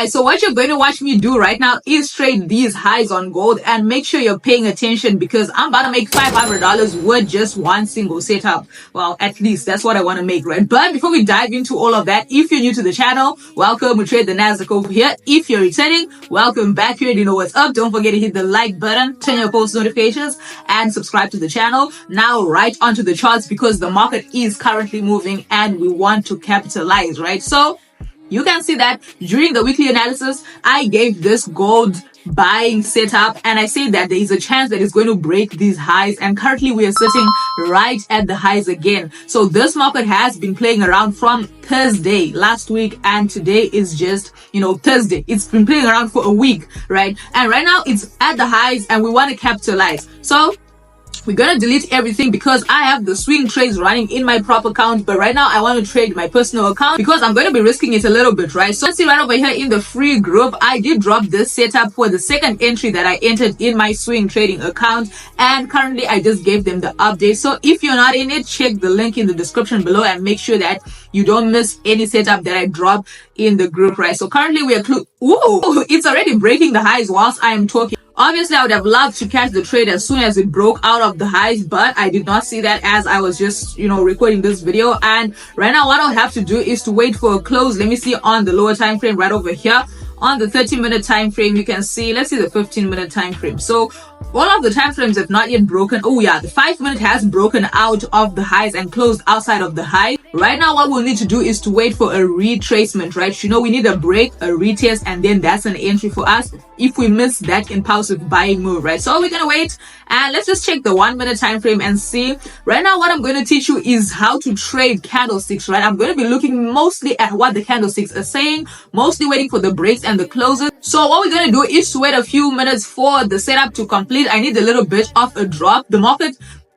Guys, so what you're going to watch me do right now is trade these highs on gold, and make sure you're paying attention because I'm about to make $500 with just one single setup. Well, at least that's what I want to make, right? But before we dive into all of that, if you're new to the channel, welcome. We trade the Nasdaq over here. If you're returning, welcome back. You already know what's up. Don't forget to hit the like button, turn your post notifications, and subscribe to the channel. Now, right onto the charts because the market is currently moving and we want to capitalize, right? So you can see that during the weekly analysis, I gave this gold buying setup and I say that there is a chance that it's going to break these highs, and currently we are sitting right at the highs again. So this market has been playing around from Thursday last week, and today is just, Thursday. It's been playing around for a week, right? And right now it's at the highs and we want to capitalize. So we're gonna delete everything because I have the swing trades running in my prop account, but right now I want to trade my personal account because I'm going to be risking it a little bit, right? So let's see right over here in the free group, I did drop this setup for the second entry that I entered in my swing trading account, and currently I just gave them the update. So if you're not in it, check the link in the description below and make sure that you don't miss any setup that I drop in the group, right? So currently we are it's already breaking the highs whilst I am talking. Obviously, I would have loved to catch the trade as soon as it broke out of the highs, but I did not see that as I was just, recording this video. And right now, what I'll have to do is to wait for a close. Let me see on the lower time frame right over here. On the 30-minute time frame, you can see, let's see the 15-minute time frame. So all of the time frames have not yet broken. Oh yeah, the 5-minute has broken out of the highs and closed outside of the high. Right now, what we'll need to do is to wait for a retracement, right? We need a break, a retest, and then that's an entry for us if we miss that impulsive buying move, right? So we're gonna wait and let's just check the 1-minute time frame and see. Right now, what I'm going to teach you is how to trade candlesticks, right? I'm going to be looking mostly at what the candlesticks are saying, mostly waiting for the breaks and the closes. So what we're going to do is to wait a few minutes for the setup to complete. I need a little bit of a drop.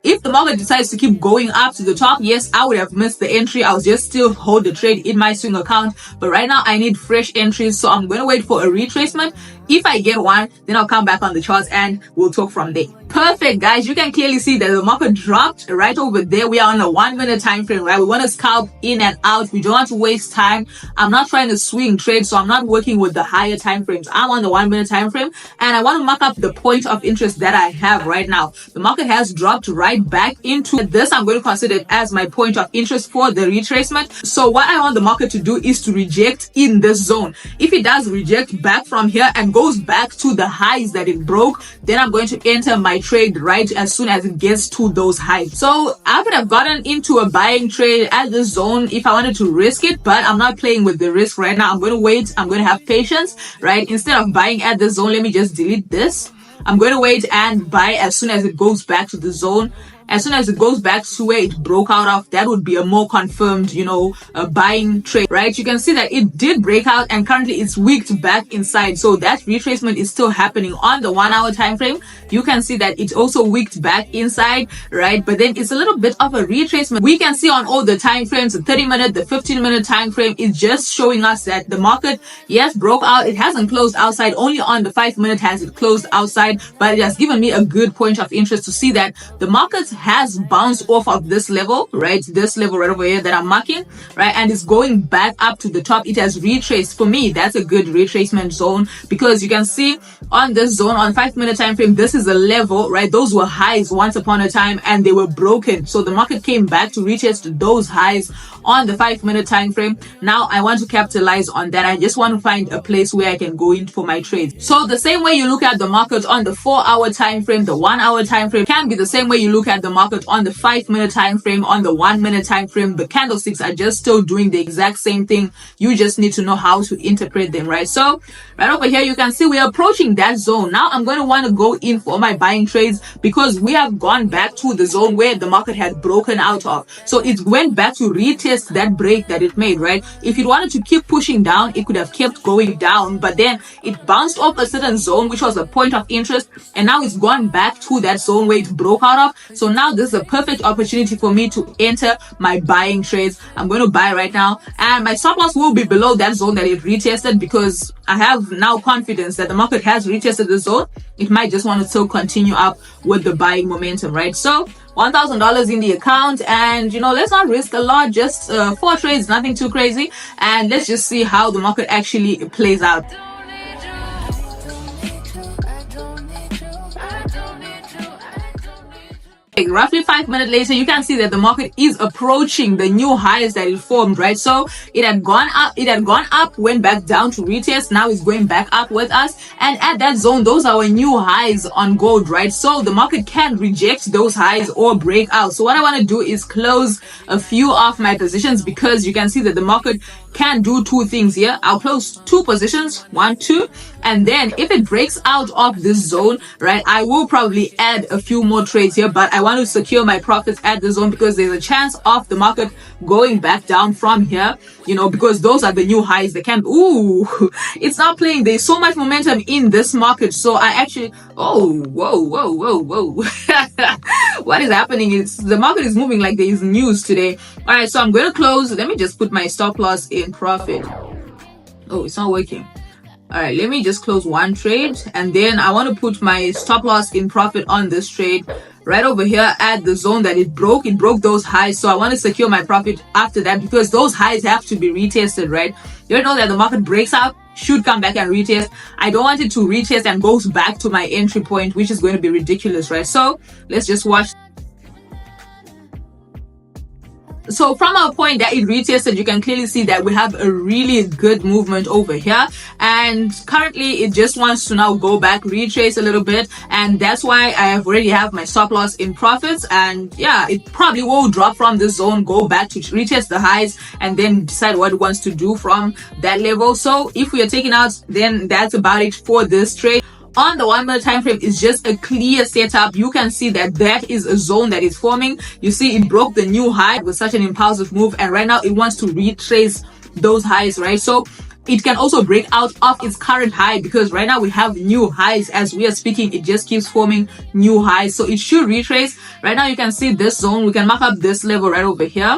If the market decides to keep going up to the top, yes, I would have missed the entry. I'll just still hold the trade in my swing account. But right now, I need fresh entries. So I'm going to wait for a retracement. If I get one, then I'll come back on the charts and we'll talk from there. Perfect, guys. You can clearly see that the market dropped right over there. We are on a 1-minute time frame, right? We want to scalp in and out. We don't want to waste time. I'm not trying to swing trade, so I'm not working with the higher time frames. I'm on the 1-minute time frame and I want to mark up the point of interest that I have right now. The market has dropped right back into this. I'm going to consider it as my point of interest for the retracement. So what I want the market to do is to reject in this zone. If it does reject back from here and goes back to the highs that it broke, then I'm going to enter my trade right as soon as it gets to those highs. So I could have gotten into a buying trade at this zone if I wanted to risk it, but I'm not playing with the risk right now. I'm going to wait. I'm going to have patience, right? Instead of buying at the zone, let me just delete this. I'm going to wait and buy as soon as it goes back to the zone. As soon as it goes back to where it broke out of, that would be a more confirmed, a buying trade, right? You can see that it did break out and currently it's wicked back inside. So that retracement is still happening on the 1-hour time frame. You can see that it's also wicked back inside, right? But then it's a little bit of a retracement. We can see on all the time frames, the 30-minute, the 15-minute time frame is just showing us that the market, yes, broke out. It hasn't closed outside. Only on the 5-minute has it closed outside, but it has given me a good point of interest to see that the market has bounced off of this level, right? This level right over here that I'm marking, right? And it's going back up to the top. It has retraced. For me, that's a good retracement zone because you can see on this zone on 5-minute time frame, this is a level, right? Those were highs once upon a time and they were broken. So the market came back to retest those highs on the 5-minute time frame. Now I want to capitalize on that. I just want to find a place where I can go in for my trades. So the same way you look at the market on the 4-hour time frame, the 1-hour time frame can be the same way you look at the market on the 5-minute time frame, on the 1-minute time frame. The candlesticks are just still doing the exact same thing. You just need to know how to interpret them, right? So right over here, you can see we're approaching that zone. Now I'm going to want to go in for my buying trades because we have gone back to the zone where the market had broken out of. So it went back to retest that break that it made, right? If it wanted to keep pushing down, it could have kept going down, but then it bounced off a certain zone, which was a point of interest, and now it's gone back to that zone where it broke out of. So now this is a perfect opportunity for me to enter my buying trades. I'm going to buy right now, and my stop loss will be below that zone that it retested, because I have now confidence that the market has retested the zone. It might just want to still continue up with the buying momentum, right? So $1,000 in the account, and let's not risk a lot, just 4 trades, nothing too crazy, and let's just see how the market actually plays out. Roughly 5 minutes later, you can see that the market is approaching the new highs that it formed, right? So it had gone up, went back down to retest. Now it's going back up with us, and at that zone, those are our new highs on gold, right? So the market can reject those highs or break out. So what I want to do is close a few of my positions, because you can see that the market can do 2 things here. I'll close 2 positions, 1, 2, and then if it breaks out of this zone, right, I will probably add a few more trades here, but I want to secure my profits at the zone, because there's a chance of the market going back down from here, because those are the new highs. They can, it's not playing. There's so much momentum in this market. So I actually, whoa. What is happening is the market is moving like there is news today. All right, so I'm going to close. Let me just put my stop loss in profit. Oh, it's not working. All right, let me just close 1 trade, and then I want to put my stop loss in profit on this trade right over here at the zone that it broke. It broke those highs, so I want to secure my profit after that, because those highs have to be retested, right? You know that the market breaks out, should come back and retest. I don't want it to retest and goes back to my entry point, which is going to be ridiculous, right? So let's just watch. So from our point that it retested, you can clearly see that we have a really good movement over here, and currently it just wants to now go back, retrace a little bit, and that's why I have already have my stop loss in profits. And yeah, it probably will drop from this zone, go back to retest the highs, and then decide what it wants to do from that level. So if we are taking out, then that's about it for this trade. On the 1 minute time frame, is just a clear setup. You can see that that is a zone that is forming. You see it broke the new high with such an impulsive move, and right now it wants to retrace those highs, right? So it can also break out of its current high, because right now we have new highs as we are speaking. It just keeps forming new highs, so it should retrace. Right now you can see this zone. We can mark up this level right over here,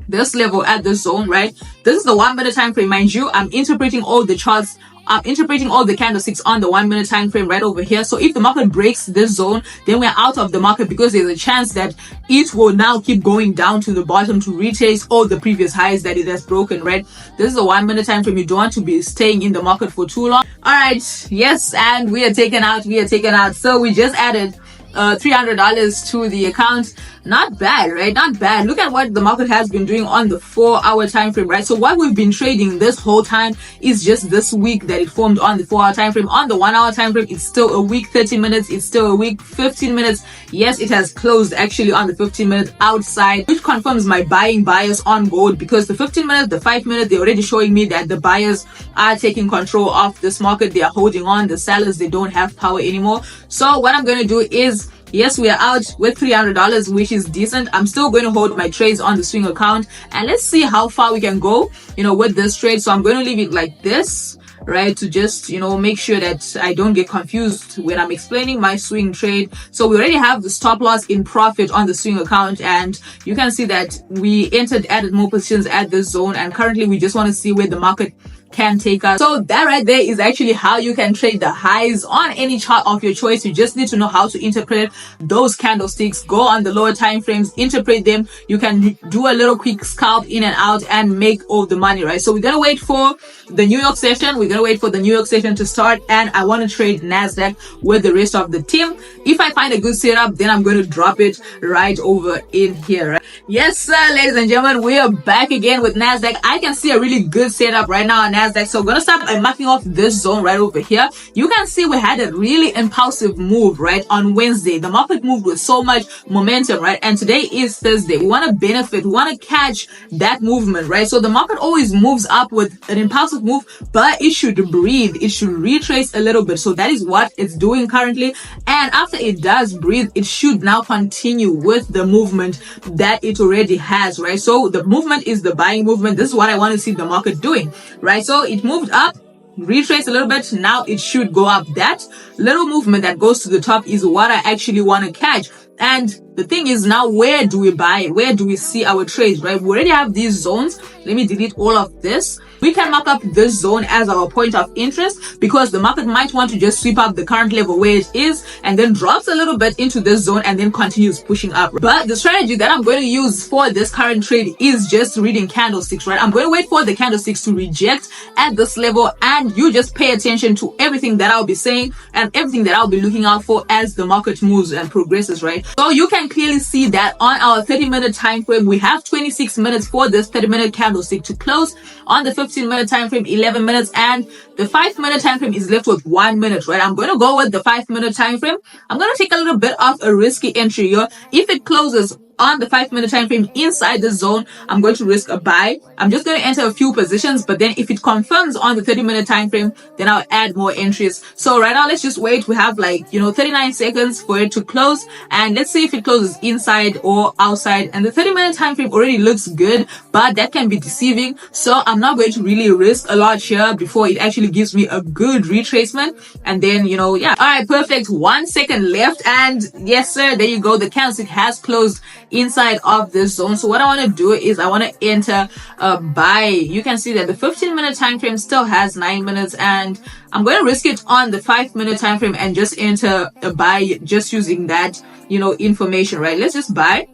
this level at this zone, right? This is the 1 minute time frame. Mind you, I'm interpreting all the charts, I'm interpreting all the candlesticks on the 1 minute time frame right over here. So if the market breaks this zone, then we're out of the market, because there's a chance that it will now keep going down to the bottom to retrace all the previous highs that it has broken, right? This is a 1 minute time frame. You don't want to be staying in the market for too long. All right, yes, and we are taken out. So we just added $300 to the account. Not bad, right? Not bad. Look at what the market has been doing on the 4-hour time frame, right? So what we've been trading this whole time is just this week that it formed on the 4-hour time frame. On the 1-hour time frame, it's still a week 30 minutes. It's still a week 15 minutes. Yes, it has closed actually on the 15 minutes outside, which confirms my buying bias on gold, because the 15 minutes, the 5 minutes, they're already showing me that the buyers are taking control of this market. They are holding on. The sellers, they don't have power anymore. So what I'm going to do is, yes, we are out with $300, which is decent. I'm still going to hold my trades on the swing account, and let's see how far we can go, with this trade. So I'm going to leave it like this, right, to just, make sure that I don't get confused when I'm explaining my swing trade. So we already have the stop loss in profit on the swing account, and you can see that we added more positions at this zone, and currently we just want to see where the market can take us. So that right there is actually how you can trade the highs on any chart of your choice. You just need to know how to interpret those candlesticks. Go on the lower time frames, interpret them. You can do a little quick scalp in and out and make all the money, right? So we're gonna wait for the New York session. To start, and I want to trade Nasdaq with the rest of the team. If I find a good setup, then I'm going to drop it right over in here, right? Yes, sir, ladies and gentlemen, we are back again with Nasdaq. I can see a really good setup right now on Nasdaq. So I'm going to start by marking off this zone right over here. You can see we had a really impulsive move, right? On Wednesday, the market moved with so much momentum, right? And today is Thursday. We want to benefit. We want to catch that movement, right? So the market always moves up with an impulsive move, but it should breathe. It should retrace a little bit. So that is what it's doing currently. And after it does breathe, it should now continue with the movement that it already has, right? So the movement is the buying movement. This is what I want to see the market doing, right? So it moved up, retrace a little bit. Now it should go up. That little movement that goes to the top is what I actually want to catch. And the thing is now, where do we buy? Where do we see our trades, right? We already have these zones. Let me delete all of this. We can mark up this zone as our point of interest because the market might want to just sweep up the current level where it is and then drops a little bit into this zone and then continues pushing up. But the strategy that I'm going to use for this current trade is just reading candlesticks, right? I'm going to wait for the candlesticks to reject at this level, and you just pay attention to everything that I'll be saying and everything that I'll be looking out for as the market moves and progresses, right? So you can clearly see that on our 30-minute time frame, we have 26 minutes for this 30-minute candlestick to close. On the 15-minute time frame, 11 minutes, and the 5-minute time frame is left with 1 minute, right? I'm going to go with the 5-minute time frame. I'm going to take a little bit of a risky entry here. If it closes on the 5-minute time frame inside the zone, I'm going to risk a buy. I'm just going to enter a few positions, but then if it confirms on the 30-minute time frame, then I'll add more entries. So right now, let's just wait. We have 39 seconds for it to close, and let's see if it closes inside or outside. And the 30-minute time frame already looks good, but that can be deceiving. So I'm not going to really risk a lot here before it actually gives me a good retracement. And then, yeah. All right, perfect. 1 second left, and yes, sir, there you go. The candlestick has closed inside of this zone. So what I want to do is I want to enter a buy. You can see that the 15-minute time frame still has 9 minutes, and I'm going to risk it on the 5-minute time frame and just enter a buy just using that information, right? Let's just buy.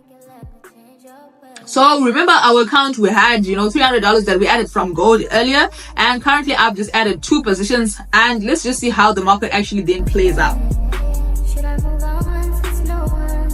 So remember our account, we had $300 that we added from gold earlier, and currently I've just added 2 positions, and let's just see how the market actually then plays out.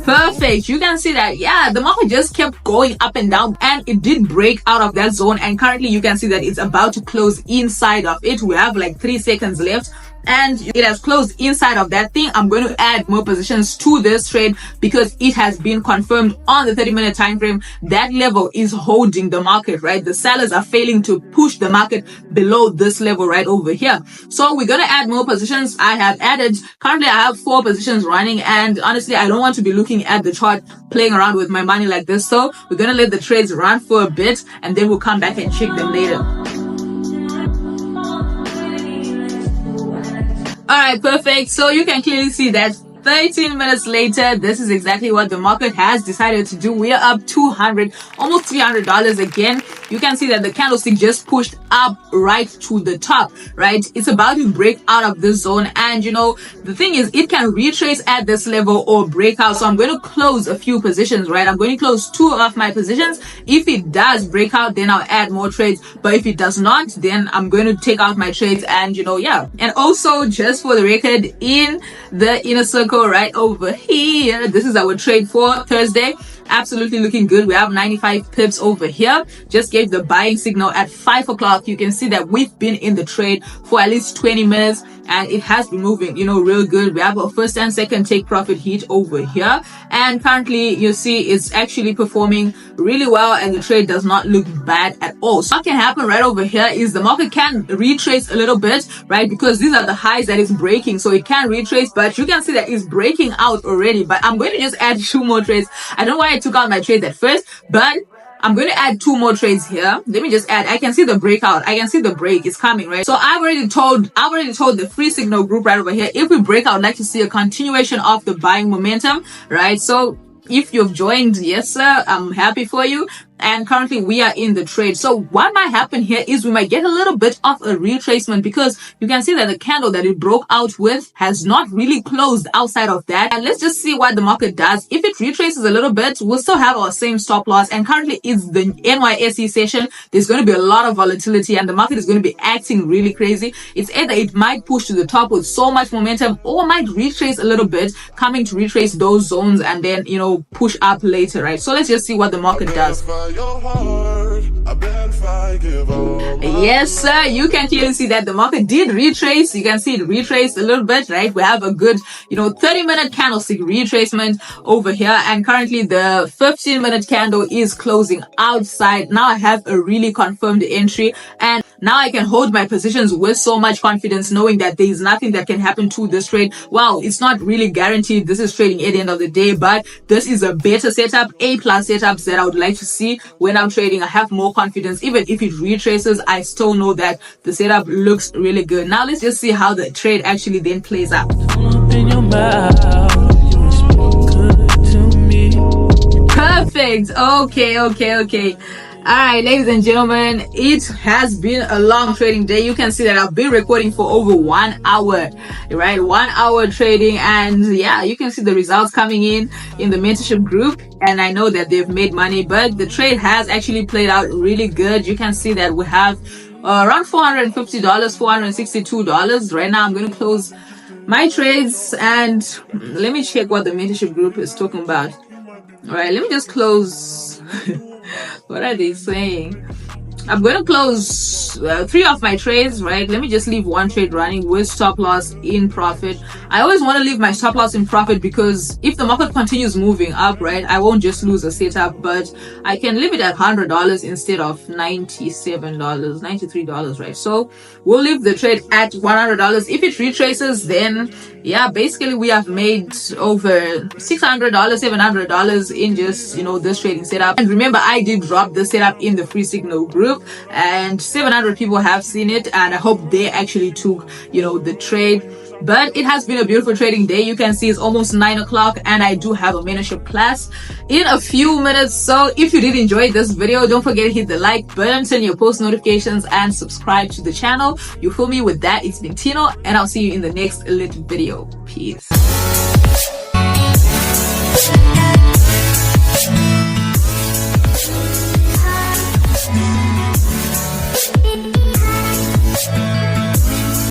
Perfect. You can see that, the market just kept going up and down, and it did break out of that zone, and currently you can see that it's about to close inside of it. We have 3 seconds left, and it has closed inside of that thing. I'm going to add more positions to this trade because it has been confirmed on the 30-minute time frame. That level is holding the market, right? The sellers are failing to push the market below this level right over here. So we're going to add more positions. Currently I have 4 positions running, and honestly, I don't want to be looking at the chart playing around with my money like this. So we're going to let the trades run for a bit, and then we'll come back and check them later. Alright, perfect. So you can clearly see that 13 minutes later, this is exactly what the market has decided to do. We are up almost $300 again. You can see that the candlestick just pushed up right to the top, right? It's about to break out of this zone, and the thing is, it can retrace at this level or break out. So I'm going to close a few positions, right? I'm going to close 2 of my positions. If it does break out, then I'll add more trades, but if it does not, then I'm going to take out my trades, and and also, just for the record, in the inner circle right over here, this is our trade for Thursday. Absolutely looking good. We have 95 pips over here. Just gave the buying signal at 5 o'clock. You can see that we've been in the trade for at least 20 minutes, and it has been moving real good. We have a first and second take profit hit over here, and currently you see it's actually performing really well, and the trade does not look bad at all. So what can happen right over here is the market can retrace a little bit, right? Because these are the highs that it's breaking, so it can retrace, but you can see that it's breaking out already. But I'm going to just add 2 more trades. I don't know why I took out my trades at first, but I'm going to add 2 more trades here. Let me just add. I can see the breakout. I can see the break is coming, right? So I've already told the free signal group right over here, if we break out, I'd like to see a continuation of the buying momentum, right? So if you've joined, yes sir, I'm happy for you. And currently we are in the trade. So what might happen here is we might get a little bit of a retracement, because you can see that the candle that it broke out with has not really closed outside of that. And let's just see what the market does. If it retraces a little bit, we'll still have our same stop loss. And currently it's the NYSE session. There's going to be a lot of volatility, and the market is going to be acting really crazy. It's either it might push to the top with so much momentum, or might retrace a little bit, coming to retrace those zones and then push up later, right? So let's just see what the market does. Yes sir, you can clearly see that the market did retrace. You can see it retraced a little bit, right? We have a good 30-minute candlestick retracement over here, and currently the 15-minute candle is closing outside. Now I have a really confirmed entry, and now I can hold my positions with so much confidence, knowing that there is nothing that can happen to this trade. Well, it's not really guaranteed. This is trading at the end of the day, but this is a better setup, A+ setups that I would like to see when I'm trading. I have more confidence. Even if it retraces, I still know that the setup looks really good. Now let's just see how the trade actually then plays out. Open your mouth, you whisper good to me. Perfect. Okay. All right, ladies and gentlemen, it has been a long trading day. You can see that I've been recording for over 1 hour, right? 1 hour trading, and yeah, you can see the results coming in the mentorship group, and I know that they've made money, but the trade has actually played out really good. You can see that we have around $450, $462 right now. I'm going to close my trades, and let me check what the mentorship group is talking about. All right, let me just close. What are they saying? I'm going to close 3 of my trades, right? Let me just leave 1 trade running with stop loss in profit. I always want to leave my stop loss in profit because if the market continues moving up, right, I won't just lose a setup, but I can leave it at $100 instead of $97, $93, right? So we'll leave the trade at $100. If it retraces, then yeah, basically we have made over $600, $700 in just, this trading setup. And remember, I did drop the setup in the free signal group, and 700 people have seen it, and I hope they actually took, the trade. But it has been a beautiful trading day. You can see it's almost 9 o'clock, and I do have a mentorship class in a few minutes. So if you did enjoy this video, don't forget to hit the like button, turn your post notifications, and subscribe to the channel. You feel me? With that, it's been Tino, and I'll see you in the next little video. Peace.